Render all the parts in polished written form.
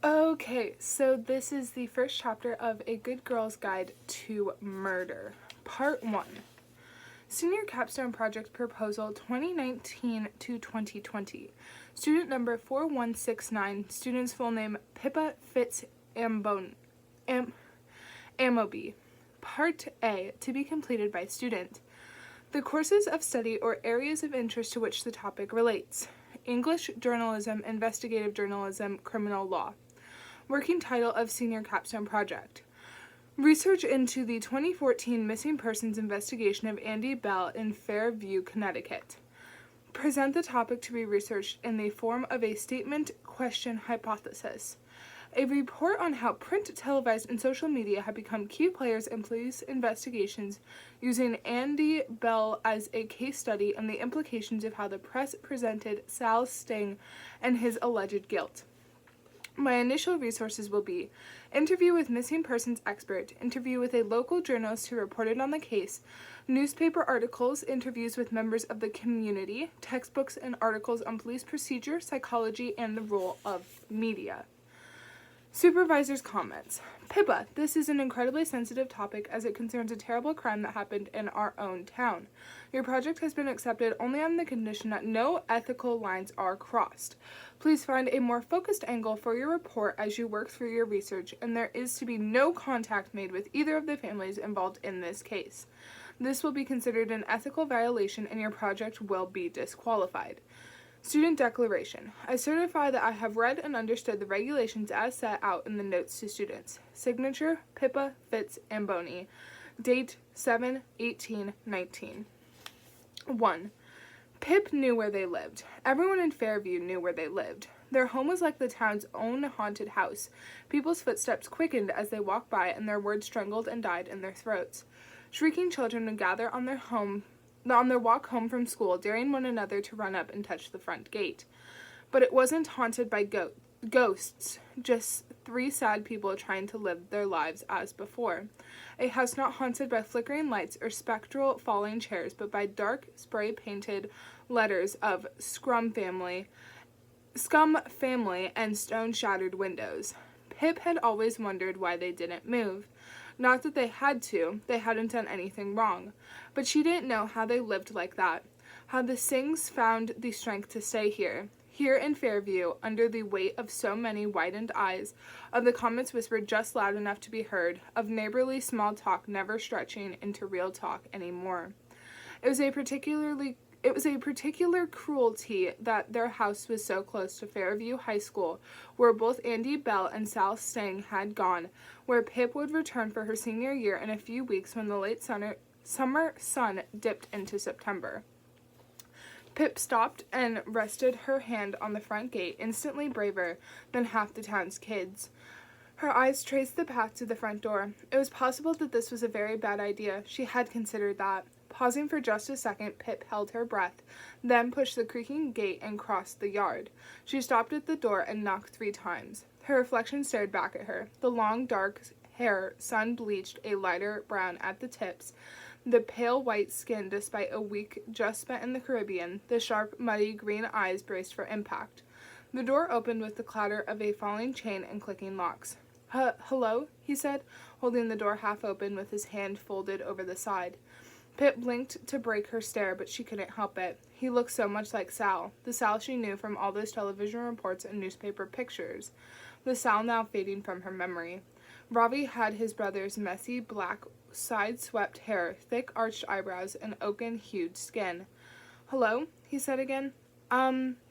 Okay, so this is the first chapter of A Good Girl's Guide to Murder, Part 1. Senior Capstone Project Proposal 2019 to 2020. Student number 4169, student's full name Pippa Fitz Amobi. Part A, to be completed by student. The courses of study or areas of interest to which the topic relates. English, journalism, investigative journalism, criminal law. Working title of Senior Capstone Project. Research into the 2014 missing persons investigation of Andy Bell in Fairview, Connecticut. Present the topic to be researched in the form of a statement, question, hypothesis. A report on how print, televised, and social media have become key players in police investigations using Andy Bell as a case study and the implications of how the press presented Sal Sting and his alleged guilt. My initial resources will be interview with missing persons expert, interview with a local journalist who reported on the case, newspaper articles, interviews with members of the community, textbooks and articles on police procedure, psychology, and the role of media. Supervisor's comments. Pippa, this is an incredibly sensitive topic as it concerns a terrible crime that happened in our own town. Your project has been accepted only on the condition that no ethical lines are crossed. Please find a more focused angle for your report as you work through your research, and there is to be no contact made with either of the families involved in this case. This will be considered an ethical violation and your project will be disqualified. Student declaration. I certify that I have read and understood the regulations as set out in the notes to students. Signature, Pippa Fitz Amboni. Date 7/18/19. 1. Pip knew where they lived. Everyone in Fairview knew where they lived. Their home was like the town's own haunted house. People's footsteps quickened as they walked by and their words strangled and died in their throats. Shrieking children would gather on their walk home from school, daring one another to run up and touch the front gate. But it wasn't haunted by ghosts, just three sad people trying to live their lives as before. A house not haunted by flickering lights or spectral falling chairs, but by dark, spray-painted letters of Scum Family, and stone-shattered windows. Pip had always wondered why they didn't move. Not that they had to, they hadn't done anything wrong. But she didn't know how they lived like that, how the Sings found the strength to stay here in Fairview, under the weight of so many widened eyes, of the comments whispered just loud enough to be heard, of neighborly small talk never stretching into real talk anymore. It was a particular cruelty that their house was so close to Fairview High School, where both Andy Bell and Sal Sting had gone, where Pip would return for her senior year in a few weeks when the late summer sun dipped into September. Pip stopped and rested her hand on the front gate, instantly braver than half the town's kids. Her eyes traced the path to the front door. It was possible that this was a very bad idea. She had considered that. Pausing for just a second, Pip held her breath, then pushed the creaking gate and crossed the yard. She stopped at the door and knocked 3 times. Her reflection stared back at her. The long, dark hair, sun-bleached a lighter brown at the tips, the pale white skin despite a week just spent in the Caribbean, the sharp, muddy green eyes braced for impact. The door opened with the clatter of a falling chain and clicking locks. Hello? He said, holding the door half open with his hand folded over the side. Pip blinked to break her stare, but she couldn't help it. He looked so much like Sal, the Sal she knew from all those television reports and newspaper pictures, the Sal now fading from her memory. Ravi had his brother's messy, black, side-swept hair, thick arched eyebrows, and oaken-hued skin. Hello? He said again.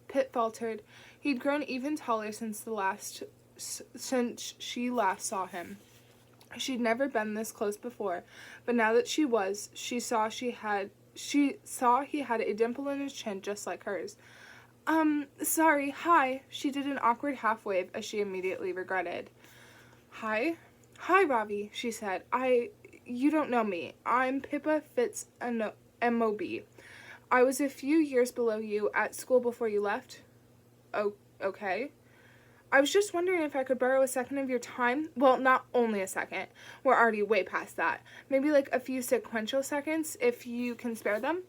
Pip faltered. He'd grown even taller since she last saw him. She'd never been this close before, but now that she was, she saw he had a dimple in his chin just like hers. Sorry, hi. She did an awkward half-wave as she immediately regretted. Hi? Hi, Ravi, she said. You don't know me. I'm Pippa Fitz M.O.B. I was a few years below you at school before you left. Oh, okay. I was just wondering if I could borrow a second of your time. Well, not only a second. We're already way past that. Maybe like a few sequential seconds, if you can spare them.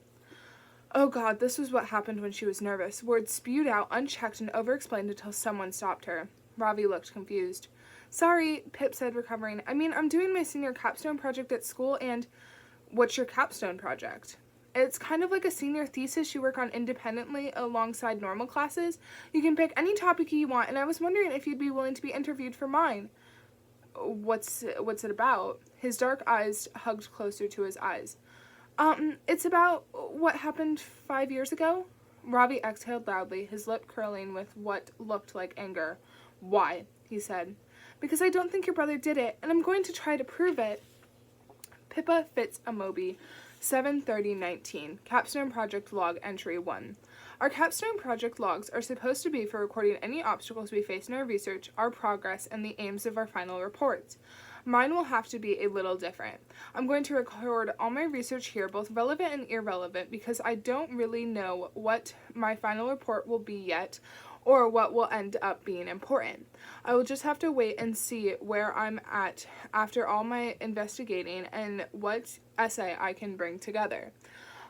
Oh God, this was what happened when she was nervous. Words spewed out, unchecked, and over-explained until someone stopped her. Ravi looked confused. Sorry, Pip said, recovering. I mean, I'm doing my senior capstone project at school, and what's your capstone project? It's kind of like a senior thesis you work on independently alongside normal classes. You can pick any topic you want, and I was wondering if you'd be willing to be interviewed for mine. What's it about? His dark eyes hugged closer to his eyes. It's about what happened 5 years ago. Ravi exhaled loudly, his lip curling with what looked like anger. Why? He said. Because I don't think your brother did it, and I'm going to try to prove it. Pippa Fitz Amobi, 7/30/19, Capstone Project Log Entry 1. Our capstone project logs are supposed to be for recording any obstacles we face in our research, our progress, and the aims of our final reports. Mine will have to be a little different. I'm going to record all my research here, both relevant and irrelevant, because I don't really know what my final report will be yet, or what will end up being important. I will just have to wait and see where I'm at after all my investigating and what essay I can bring together.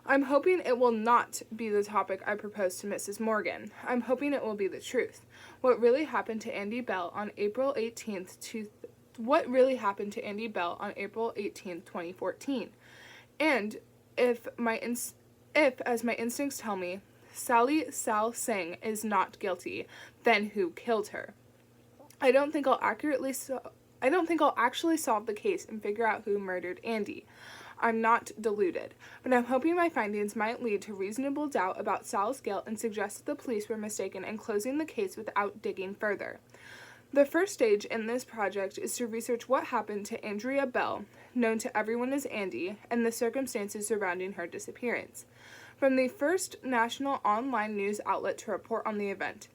I'm hoping it will not be the topic I proposed to Mrs. Morgan. I'm hoping it will be the truth. What really happened to Andy Bell on April 18th, 2014. And if, as my instincts tell me, Sally Sal Singh is not guilty, then who killed her? I don't think I'll actually solve the case and figure out who murdered Andy. I'm not deluded, but I'm hoping my findings might lead to reasonable doubt about Sal's guilt and suggest that the police were mistaken in closing the case without digging further. The first stage in this project is to research what happened to Andrea Bell, known to everyone as Andy, and the circumstances surrounding her disappearance. From the first national online news outlet to report on the event,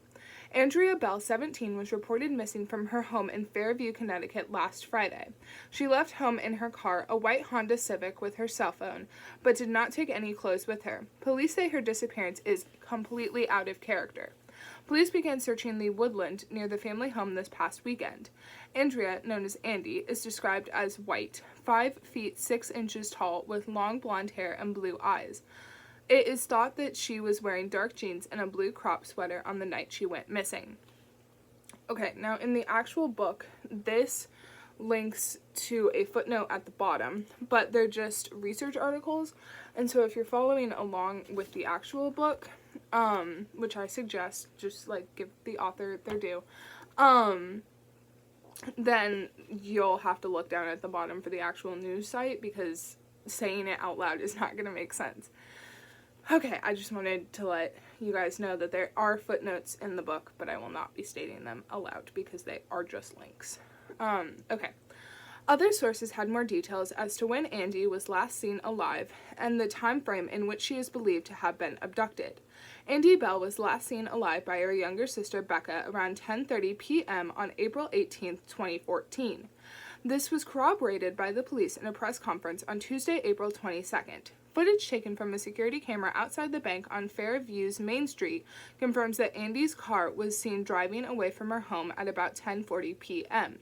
Andrea Bell, 17, was reported missing from her home in Fairview, Connecticut last Friday. She left home in her car, a white Honda Civic, with her cell phone, but did not take any clothes with her. Police say her disappearance is completely out of character. Police began searching the woodland near the family home this past weekend. Andrea, known as Andy, is described as white, 5 feet 6 inches tall, with long blonde hair and blue eyes. It is thought that she was wearing dark jeans and a blue crop sweater on the night she went missing. Okay, now in the actual book, this links to a footnote at the bottom, but they're just research articles, and so if you're following along with the actual book, which I suggest, just give the author their due, then you'll have to look down at the bottom for the actual news site, because saying it out loud is not going to make sense. Okay, I just wanted to let you guys know that there are footnotes in the book, but I will not be stating them aloud because they are just links. Okay. Other sources had more details as to when Andy was last seen alive and the time frame in which she is believed to have been abducted. Andy Bell was last seen alive by her younger sister Becca around 10:30 p.m. on April 18, 2014. This was corroborated by the police in a press conference on Tuesday, April 22nd. Footage taken from a security camera outside the bank on Fairview's Main Street confirms that Andy's car was seen driving away from her home at about 10:40 p.m.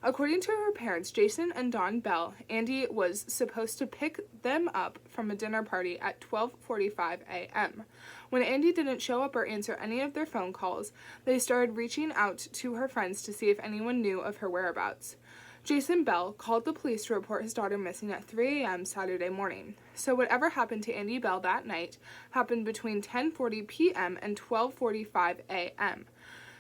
According to her parents, Jason and Dawn Bell, Andy was supposed to pick them up from a dinner party at 12:45 a.m. When Andy didn't show up or answer any of their phone calls, they started reaching out to her friends to see if anyone knew of her whereabouts. Jason Bell called the police to report his daughter missing at 3 a.m. Saturday morning. So whatever happened to Andy Bell that night happened between 10:40 p.m. and 12:45 a.m.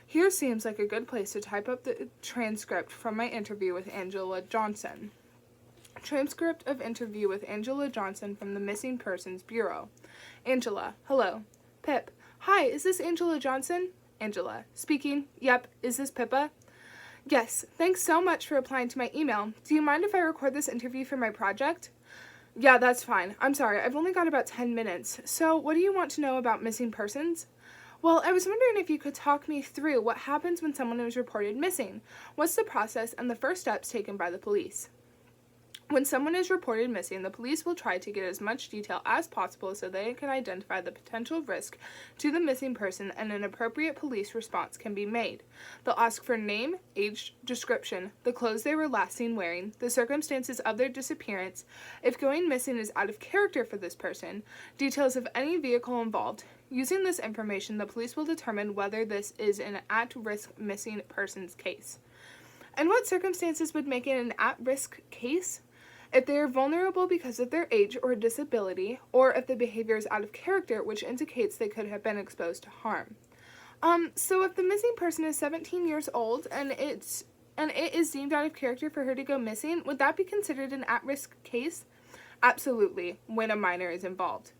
Here seems like a good place to type up the transcript from my interview with Angela Johnson. Transcript of interview with Angela Johnson from the Missing Persons Bureau. Angela: hello. Pip: hi, is this Angela Johnson? Angela: speaking. Yep, is this Pippa? Yes, thanks so much for replying to my email. Do you mind if I record this interview for my project? Yeah, that's fine. I'm sorry, I've only got about 10 minutes. So, what do you want to know about missing persons? Well, I was wondering if you could talk me through what happens when someone is reported missing. What's the process and the first steps taken by the police? When someone is reported missing, the police will try to get as much detail as possible so they can identify the potential risk to the missing person and an appropriate police response can be made. They'll ask for name, age, description, the clothes they were last seen wearing, the circumstances of their disappearance, if going missing is out of character for this person, details of any vehicle involved, Using this information, the police will determine whether this is an at-risk missing persons case. And what circumstances would make it an at-risk case? If they are vulnerable because of their age or disability, or if the behavior is out of character, which indicates they could have been exposed to harm. So if the missing person is 17 years old and it is deemed out of character for her to go missing, would that be considered an at-risk case? Absolutely, when a minor is involved.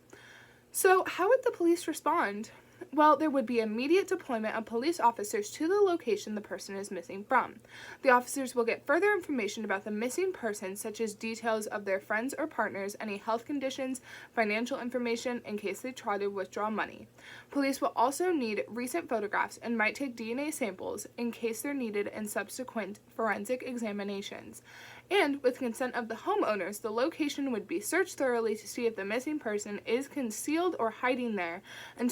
So how would the police respond? Well, there would be immediate deployment of police officers to the location the person is missing from. The officers will get further information about the missing person, such as details of their friends or partners, any health conditions, financial information in case they try to withdraw money. Police will also need recent photographs and might take DNA samples in case they're needed in subsequent forensic examinations. And, with consent of the homeowners, the location would be searched thoroughly to see if the missing person is concealed or hiding there, and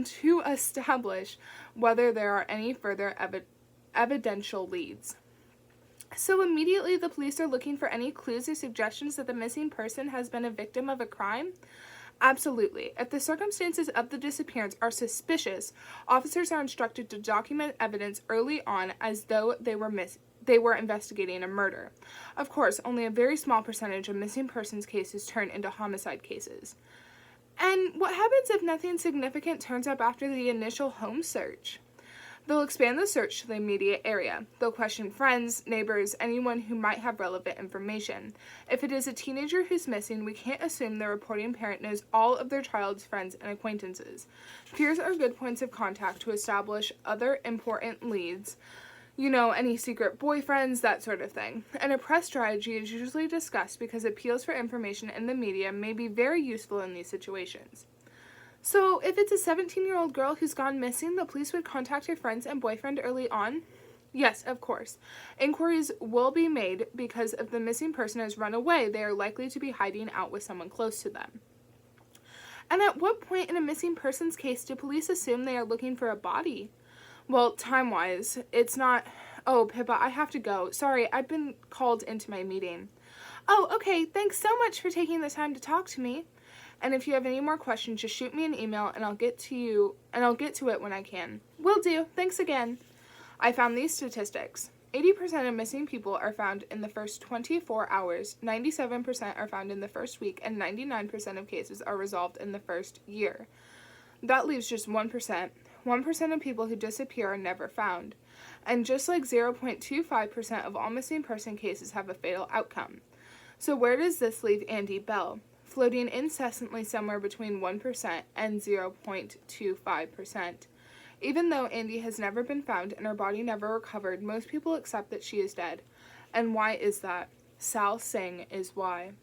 to establish whether there are any further evidential leads. So immediately the police are looking for any clues or suggestions that the missing person has been a victim of a crime? Absolutely. If the circumstances of the disappearance are suspicious, officers are instructed to document evidence early on as though they were investigating a murder. Of course, only a very small percentage of missing persons cases turn into homicide cases. And what happens if nothing significant turns up after the initial home search? They'll expand the search to the immediate area. They'll question friends, neighbors, anyone who might have relevant information. If it is a teenager who's missing, we can't assume the reporting parent knows all of their child's friends and acquaintances. Peers are good points of contact to establish other important leads. Any secret boyfriends, that sort of thing. And a press strategy is usually discussed because appeals for information in the media may be very useful in these situations. So, if it's a 17-year-old girl who's gone missing, the police would contact her friends and boyfriend early on? Yes, of course. Inquiries will be made because if the missing person has run away, they are likely to be hiding out with someone close to them. And at what point in a missing persons case do police assume they are looking for a body? Well, time-wise, it's not, "Oh, Pippa, I have to go. Sorry, I've been called into my meeting." "Oh, okay, thanks so much for taking the time to talk to me." And if you have any more questions, just shoot me an email and I'll get to it when I can. Will do. Thanks again. I found these statistics. 80% of missing people are found in the first 24 hours, 97% are found in the first week, and 99% of cases are resolved in the first year. That leaves just 1%. 1% of people who disappear are never found. And just like 0.25% of all missing person cases have a fatal outcome. So where does this leave Andy Bell? Floating incessantly somewhere between 1% and 0.25%. Even though Andy has never been found and her body never recovered, most people accept that she is dead. And why is that? Sal Singh is why.